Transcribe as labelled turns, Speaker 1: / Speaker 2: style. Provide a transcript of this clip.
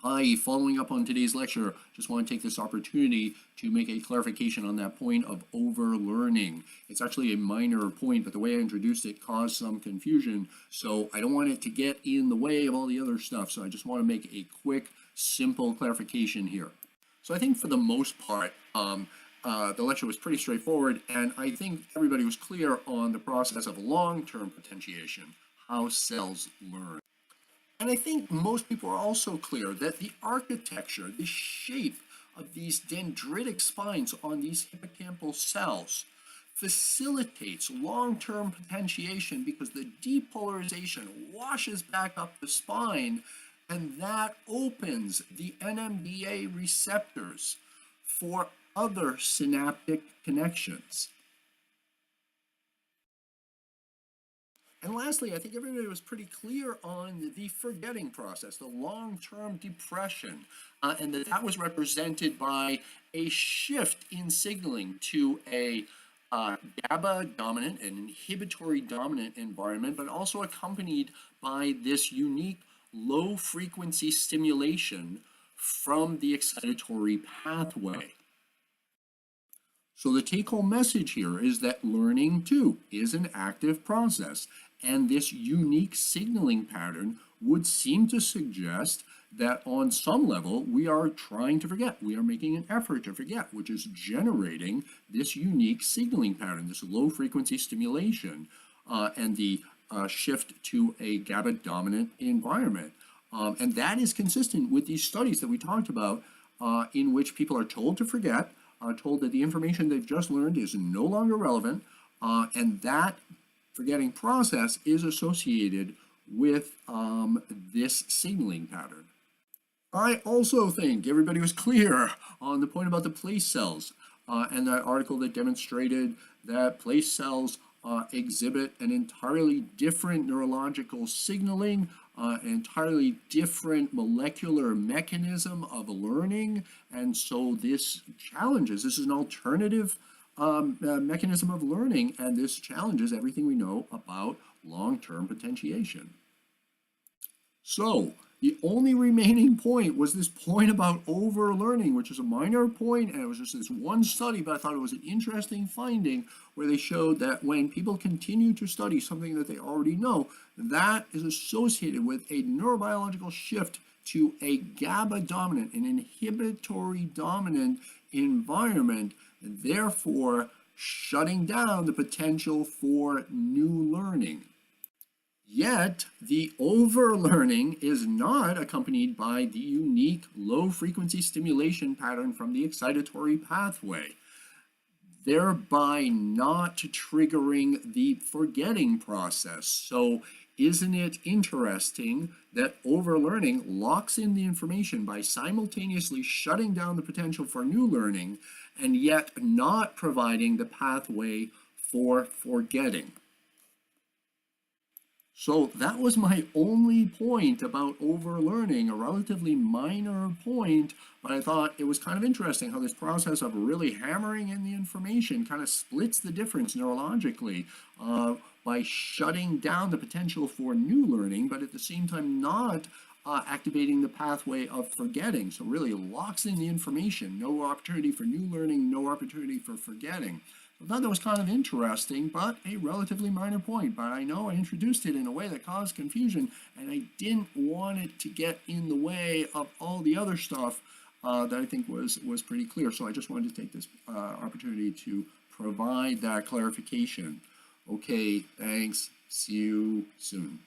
Speaker 1: Hi, following up on today's lecture, just want to take this opportunity to make a clarification on that point of overlearning. It's actually a minor point, but the way I introduced it caused some confusion, so I don't want it to get in the way of all the other stuff, so I just want to make a quick, simple clarification here. So I think for the most part, the lecture was pretty straightforward, and I think everybody was clear on the process of long-term potentiation, how cells learn. And I think most people are also clear that the architecture, the shape of these dendritic spines on these hippocampal cells facilitates long-term potentiation because the depolarization washes back up the spine, and that opens the NMDA receptors for other synaptic connections. And lastly, I think everybody was pretty clear on the forgetting process, the long-term depression, and that was represented by a shift in signaling to a GABA dominant, an inhibitory dominant environment, but also accompanied by this unique low frequency stimulation from the excitatory pathway. So the take-home message here is that learning too is an active process, and this unique signaling pattern would seem to suggest that on some level we are trying to forget. We are making an effort to forget, which is generating this unique signaling pattern, this low frequency stimulation, and the shift to a GABA dominant environment. And that is consistent with these studies that we talked about in which people are told to forget, are told that the information they've just learned is no longer relevant, and that forgetting process is associated with this signaling pattern. I also think everybody was clear on the point about the place cells and that article that demonstrated that place cells exhibit an entirely different neurological signaling, an entirely different molecular mechanism of learning, and so this is an alternative mechanism of learning, and this challenges everything we know about long-term potentiation. So the only remaining point was this point about overlearning, which is a minor point, and it was just this one study, but I thought it was an interesting finding where they showed that when people continue to study something that they already know, that is associated with a neurobiological shift to a GABA dominant, an inhibitory dominant environment, and therefore shutting down the potential for new learning. Yet, the overlearning is not accompanied by the unique low-frequency stimulation pattern from the excitatory pathway, thereby not triggering the forgetting process. So, isn't it interesting that overlearning locks in the information by simultaneously shutting down the potential for new learning and yet not providing the pathway for forgetting? So that was my only point about overlearning, a relatively minor point, but I thought it was kind of interesting how this process of really hammering in the information kind of splits the difference neurologically by shutting down the potential for new learning, but at the same time not activating the pathway of forgetting. So really locks in the information, no opportunity for new learning, no opportunity for forgetting. I thought that was kind of interesting, but a relatively minor point. But I know I introduced it in a way that caused confusion, and I didn't want it to get in the way of all the other stuff that I think was pretty clear. So I just wanted to take this opportunity to provide that clarification. Okay, thanks. See you soon.